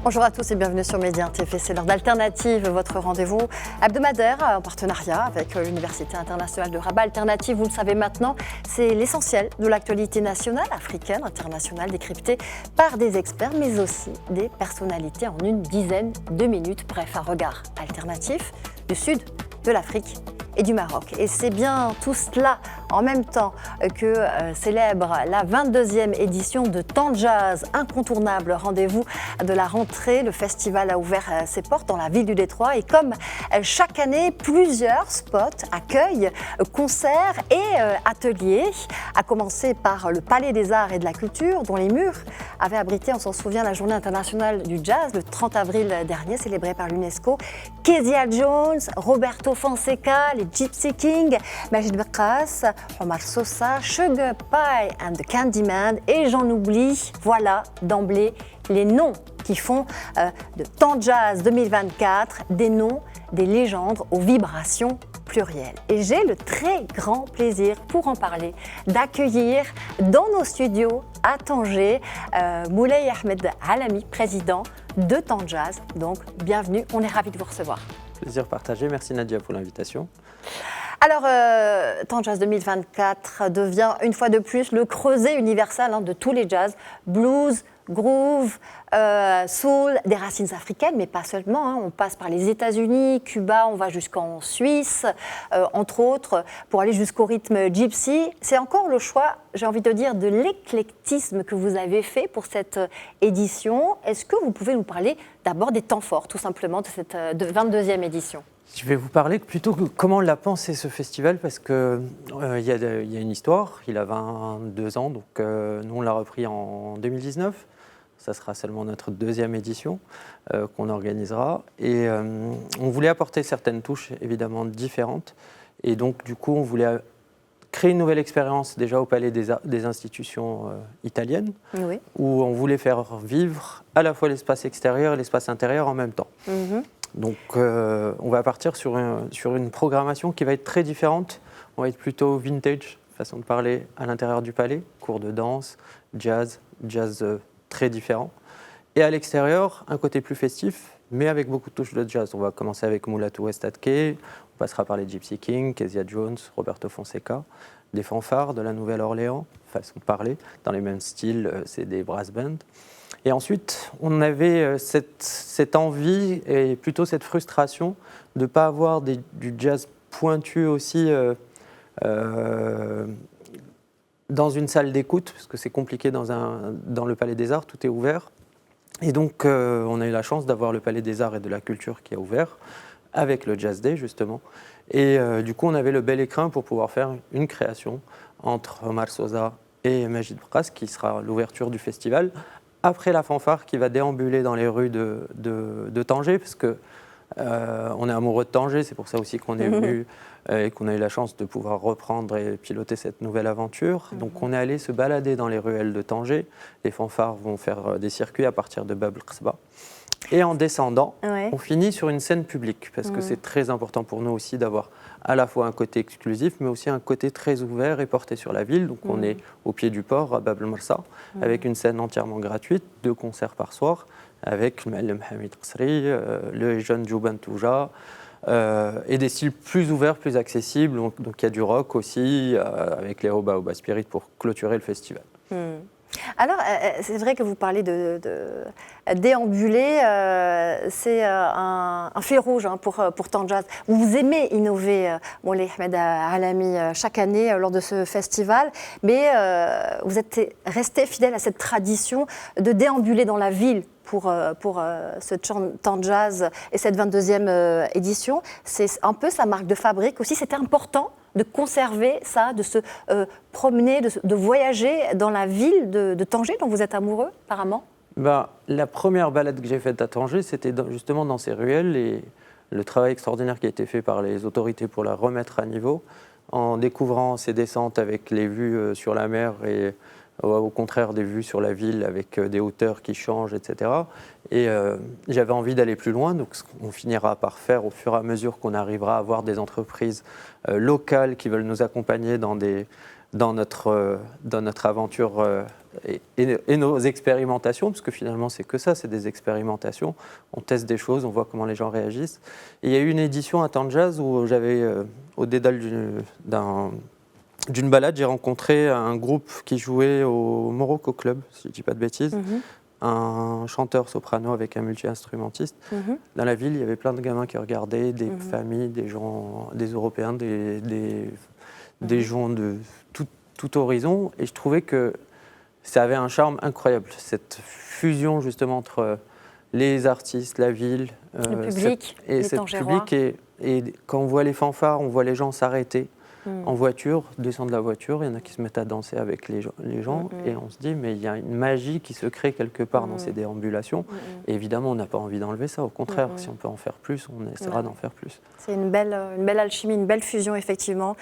Bonjour à tous et bienvenue sur Média TV. C'est l'heure d'Alternative, votre rendez-vous hebdomadaire en partenariat avec l'Université internationale de Rabat. Alternative, vous le savez maintenant, c'est l'essentiel de l'actualité nationale, africaine, internationale, décryptée par des experts, mais aussi des personnalités en une dizaine de minutes. Bref, un regard alternatif du sud de l'Afrique et du Maroc. Et c'est bien tout cela en même temps que célèbre la 22e édition de Temps Jazz, incontournable rendez-vous de la rentrée. Le festival a ouvert ses portes dans la ville du Détroit et comme chaque année, plusieurs spots accueillent concerts et ateliers, à commencer par le Palais des Arts et de la Culture, dont les murs avaient abrité, on s'en souvient, la Journée internationale du jazz le 30 avril dernier, célébrée par l'UNESCO. Kezia Jones, Roberto Fonseca, les Gypsy Kings, Majid Beqas, Omar Sosa, Sugar Pie and the Candyman, et j'en oublie. Voilà d'emblée les noms qui font de Temps Jazz 2024 des noms des légendes aux vibrations plurielles. Et j'ai le très grand plaisir, pour en parler, d'accueillir dans nos studios à Tanger Moulay Ahmed Alami, président de Temps Jazz. Donc, bienvenue, on est ravis de vous recevoir. Plaisir partagé, merci Nadia pour l'invitation. Alors, Temps Jazz 2024 devient une fois de plus le creuset universel de tous les jazz, blues, groove, soul, des racines africaines, mais pas seulement. On passe par les États-Unis, Cuba, on va jusqu'en Suisse, entre autres, pour aller jusqu'au rythme gypsy. C'est encore le choix, j'ai envie de dire, de l'éclectisme que vous avez fait pour cette édition. Est-ce que vous pouvez nous parler d'abord des temps forts, tout simplement, de cette 22e édition ? Je vais vous parler plutôt de comment on l'a pensé ce festival, parce qu'il y a une histoire. Il a 22 ans, donc nous on l'a repris en 2019. Ça sera seulement notre deuxième édition qu'on organisera. Et on voulait apporter certaines touches évidemment différentes. Et donc du coup on voulait créer une nouvelle expérience déjà au Palais des institutions italiennes, oui, où on voulait faire vivre à la fois l'espace extérieur et l'espace intérieur en même temps. Mm-hmm. Donc on va partir sur une programmation qui va être très différente. On va être plutôt vintage, façon de parler, à l'intérieur du palais, cours de danse, jazz très différent. Et à l'extérieur, un côté plus festif, mais avec beaucoup de touches de jazz. On va commencer avec Mulatu Westadke, on passera par les Gypsy Kings, Kezia Jones, Roberto Fonseca, des fanfares de la Nouvelle-Orléans, façon de parler, dans les mêmes styles, c'est des brass bands. Et ensuite, on avait cette envie et plutôt cette frustration de ne pas avoir du jazz pointu aussi dans une salle d'écoute, parce que c'est compliqué dans le Palais des Arts, tout est ouvert. Et donc, on a eu la chance d'avoir le Palais des Arts et de la Culture qui a ouvert, avec le Jazz Day, justement. Et du coup, on avait le bel écrin pour pouvoir faire une création entre Omar Sosa et Majid Beqas, qui sera l'ouverture du festival, après la fanfare qui va déambuler dans les rues de Tanger, parce que on est amoureux de Tanger, c'est pour ça aussi qu'on est venu et qu'on a eu la chance de pouvoir reprendre et piloter cette nouvelle aventure. Donc on est allé se balader dans les ruelles de Tanger. Les fanfares vont faire des circuits à partir de Bab el-Qsba. Et en descendant, on finit sur une scène publique, parce que c'est très important pour nous aussi d'avoir à la fois un côté exclusif, mais aussi un côté très ouvert et porté sur la ville. Donc on est au pied du port, à Bab el-Marsa, avec une scène entièrement gratuite, 2 concerts par soir, avec le Ma'allem Hamid Qasri, le jeune Jouban Touja, et des styles plus ouverts, plus accessibles. Donc il y a du rock aussi, avec les Baobab Spirit pour clôturer le festival. Alors, c'est vrai que vous parlez de déambuler, c'est un fil rouge pour Temps Jazz. Vous aimez innover, Moulay Ahmed Alami, chaque année lors de ce festival, mais vous êtes resté fidèle à cette tradition de déambuler dans la ville pour ce Temps Jazz et cette 22e édition. C'est un peu sa marque de fabrique aussi. C'était important de conserver ça, de se promener, de voyager dans la ville de Tanger, dont vous êtes amoureux, apparemment ? La première balade que j'ai faite à Tanger, c'était justement dans ces ruelles, et le travail extraordinaire qui a été fait par les autorités pour la remettre à niveau, en découvrant ces descentes avec les vues sur la mer et au contraire des vues sur la ville avec des hauteurs qui changent, etc. Et j'avais envie d'aller plus loin, donc on finira par faire au fur et à mesure qu'on arrivera à avoir des entreprises locales qui veulent nous accompagner dans notre aventure et nos expérimentations, parce que finalement c'est que ça, c'est des expérimentations. On teste des choses, on voit comment les gens réagissent. Et il y a eu une édition à Temps Jazz où j'avais, au dédale d'une balade, j'ai rencontré un groupe qui jouait au Morocco Club, si je ne dis pas de bêtises, un chanteur soprano avec un multi-instrumentiste. Dans la ville, il y avait plein de gamins qui regardaient, des familles, des gens, des Européens, des gens de tout horizon, et je trouvais que ça avait un charme incroyable, cette fusion justement entre les artistes, la ville, le public, et quand on voit les fanfares, on voit les gens s'arrêter en voiture, descendre de la voiture, il y en a qui se mettent à danser avec les gens et on se dit mais il y a une magie qui se crée quelque part dans ces déambulations, et évidemment on n'a pas envie d'enlever ça, au contraire, si on peut en faire plus, on essaiera d'en faire plus. C'est une belle alchimie, une belle fusion effectivement,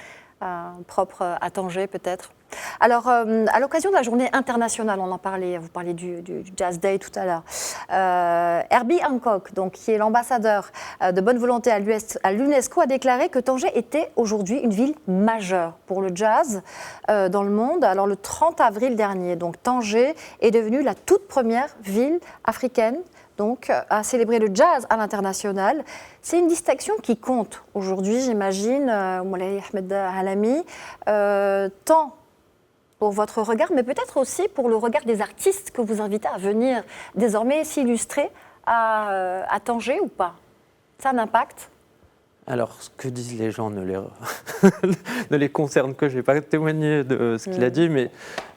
propre à Tanger peut-être. Alors, à l'occasion de la journée internationale, on en parlait, vous parliez du Jazz Day tout à l'heure, Herbie Hancock, donc, qui est l'ambassadeur de bonne volonté à l'UNESCO, a déclaré que Tanger était aujourd'hui une ville majeure pour le jazz dans le monde. Alors, le 30 avril dernier, donc, Tanger est devenue la toute première ville africaine donc, à célébrer le jazz à l'international. C'est une distinction qui compte aujourd'hui, j'imagine, Moulay Ahmed Alami, tant pour votre regard, mais peut-être aussi pour le regard des artistes que vous invitez à venir désormais s'illustrer à Tanger ou pas? Ça a un impact? Alors, ce que disent les gens ne les concerne que. Je ne vais pas témoigner de ce qu'il a dit, mais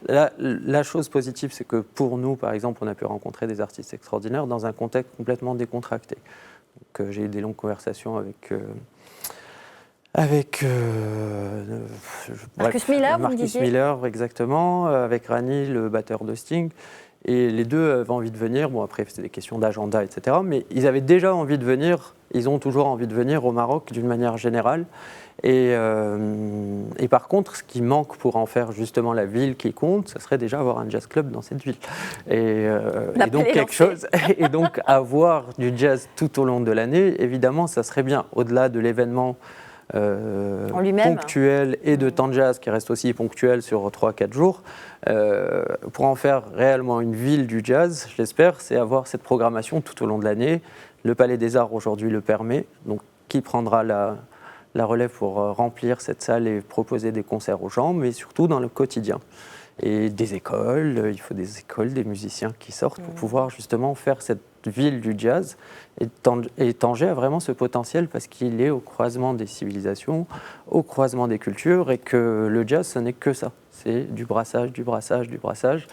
la chose positive, c'est que pour nous, par exemple, on a pu rencontrer des artistes extraordinaires dans un contexte complètement décontracté. Donc, j'ai eu des longues conversations avec Marcus Miller, vous me disiez. Marcus Miller, exactement, avec Rani, le batteur de Sting. Et les deux avaient envie de venir. Bon, après, c'était des questions d'agenda, etc. Mais ils avaient déjà envie de venir. Ils ont toujours envie de venir au Maroc d'une manière générale. Et par contre, ce qui manque pour en faire justement la ville qui compte, ce serait déjà avoir un jazz club dans cette ville. Et donc quelque chose. Et donc avoir du jazz tout au long de l'année, évidemment, ça serait bien. Au-delà de l'événement ponctuel et de temps de jazz qui reste aussi ponctuel sur 3-4 jours, pour en faire réellement une ville du jazz, j'espère, c'est avoir cette programmation tout au long de l'année. Le Palais des Arts aujourd'hui le permet, donc qui prendra la relève pour remplir cette salle et proposer des concerts aux gens, mais surtout dans le quotidien. Et des écoles, il faut des écoles, des musiciens qui sortent pour pouvoir justement faire cette ville du jazz. Et Tanger a vraiment ce potentiel parce qu'il est au croisement des civilisations, au croisement des cultures, et que le jazz, ce n'est que ça. C'est du brassage, du brassage, du brassage.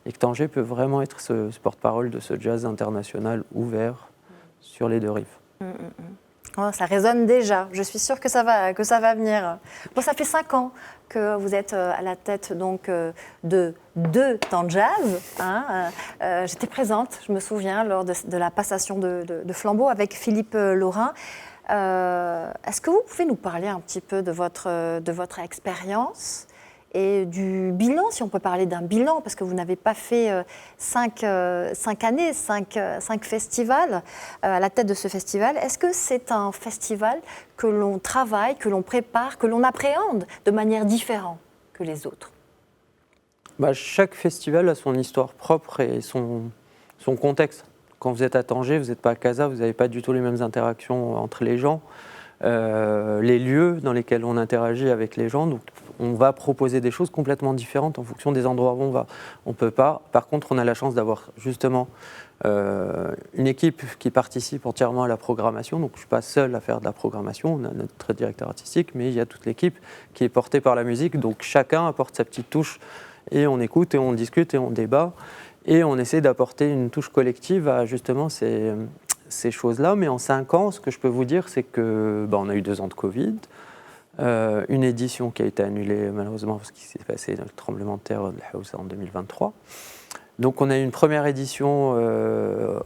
Et que Tanger peut vraiment être ce porte-parole de ce jazz international ouvert sur les deux rives. Oh, ça résonne déjà. Je suis sûre que ça va venir. Bon, ça fait 5 ans que vous êtes à la tête donc de Temps de Jazz. Hein. J'étais présente, je me souviens, lors de la passation de flambeau avec Philippe Laurin. Est-ce que vous pouvez nous parler un petit peu de votre expérience et du bilan, si on peut parler d'un bilan, parce que vous n'avez pas fait 5 années, 5 festivals à la tête de ce festival. Est-ce que c'est un festival que l'on travaille, que l'on prépare, que l'on appréhende de manière différente que les autres? Chaque festival a son histoire propre et son contexte. Quand vous êtes à Tanger, vous n'êtes pas à Casa, vous n'avez pas du tout les mêmes interactions entre les gens. Les lieux dans lesquels on interagit avec les gens, donc on va proposer des choses complètement différentes en fonction des endroits où on va. On peut pas. Par contre, on a la chance d'avoir justement une équipe qui participe entièrement à la programmation. Donc, je ne suis pas seul à faire de la programmation. On a notre directeur artistique, mais il y a toute l'équipe qui est portée par la musique. Donc, chacun apporte sa petite touche et on écoute et on discute et on débat. Et on essaie d'apporter une touche collective à justement ces choses-là. Mais en 5 ans, ce que je peux vous dire, c'est qu'on a eu 2 ans de Covid. Une édition qui a été annulée malheureusement parce qu'il s'est passé le tremblement de terre de la Haoussa en 2023. Donc on a eu une première édition,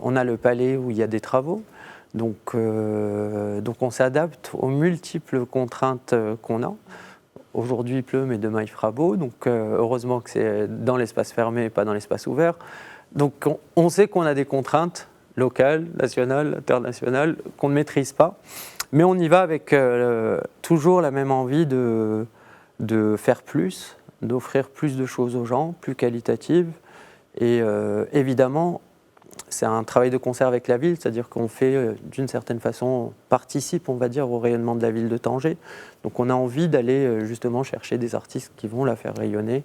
on a le palais où il y a des travaux, donc on s'adapte aux multiples contraintes qu'on a. aujourd'hui il pleut, mais demain il fera beau. Donc heureusement que c'est dans l'espace fermé et pas dans l'espace ouvert. Donc on sait qu'on a des contraintes locales, nationales, internationales, qu'on ne maîtrise pas. Mais on y va avec toujours la même envie de faire plus, d'offrir plus de choses aux gens, plus qualitatives. Et évidemment, c'est un travail de concert avec la ville, c'est-à-dire qu'on fait d'une certaine façon, on participe, on va dire, au rayonnement de la ville de Tanger. Donc on a envie d'aller justement chercher des artistes qui vont la faire rayonner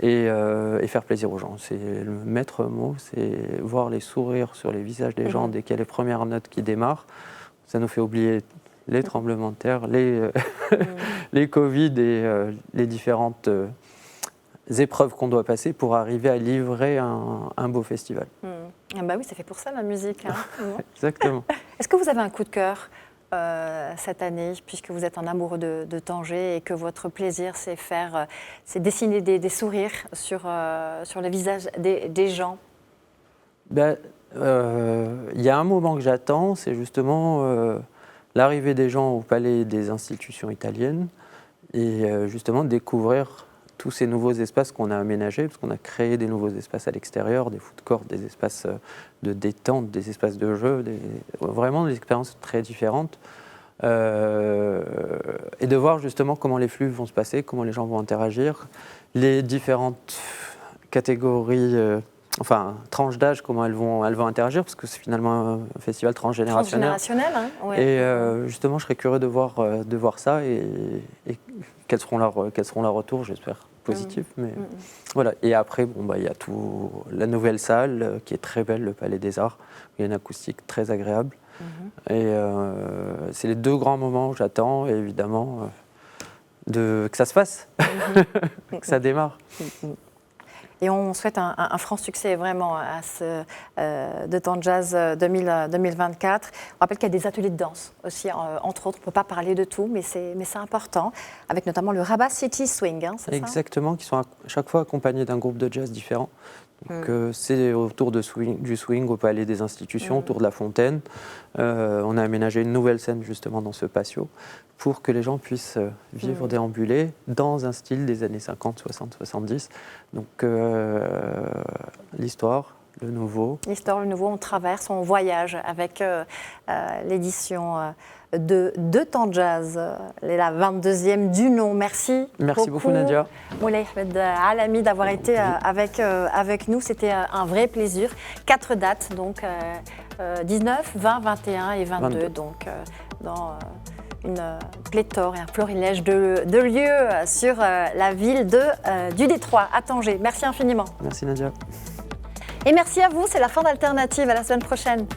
et faire plaisir aux gens. C'est le maître mot, c'est voir les sourires sur les visages des gens dès qu'il y a les premières notes qui démarrent. Ça nous fait oublier les tremblements de terre, les Covid et les différentes épreuves qu'on doit passer pour arriver à livrer un beau festival. Ah bah oui, c'est fait pour ça la musique. Hein. Exactement. Est-ce que vous avez un coup de cœur cette année, puisque vous êtes un amoureux de Tanger et que votre plaisir, c'est dessiner des sourires sur le visage des gens? Il y a un moment que j'attends, c'est justement l'arrivée des gens au palais des institutions italiennes et justement découvrir tous ces nouveaux espaces qu'on a aménagés, parce qu'on a créé des nouveaux espaces à l'extérieur, des food courts, des espaces de détente, des espaces de jeu, vraiment des expériences très différentes. Et de voir justement comment les flux vont se passer, comment les gens vont interagir, les différentes catégories, tranches d'âge, comment elles vont interagir, parce que c'est finalement un festival transgénérationnel. Hein, ouais. Et justement, je serais curieux de voir ça et quels seront leurs retours, j'espère positifs. Mais voilà. Et après, il y a la nouvelle salle qui est très belle, le Palais des Arts. Il y a une acoustique très agréable. Et c'est les deux grands moments que j'attends, et évidemment, que ça se fasse, que ça démarre. Et on souhaite un franc succès vraiment à de Temps Jazz 2024. On rappelle qu'il y a des ateliers de danse aussi, entre autres. On ne peut pas parler de tout, mais c'est important, avec notamment le Rabat City Swing, hein, c'est ça ? Exactement, qui sont à chaque fois accompagnés d'un groupe de jazz différent. Donc, c'est autour du swing au Palais des Institutions, autour de la fontaine. On a aménagé une nouvelle scène justement dans ce patio pour que les gens puissent vivre, déambuler dans un style des années 50, 60, 70. Donc l'histoire, le nouveau. L'histoire, le nouveau, on traverse, on voyage avec l'édition de Temps Jazz, la 22e du nom. Merci beaucoup Nadia. Moulay Ahmed Alami d'avoir été avec nous. C'était un vrai plaisir. 4 dates, donc 19, 20, 21 et 22. Donc dans une pléthore et un florilège de lieux sur la ville du Détroit, à Tanger. Merci infiniment. Merci Nadia. Et merci à vous, c'est la fin d'Alternative. À la semaine prochaine.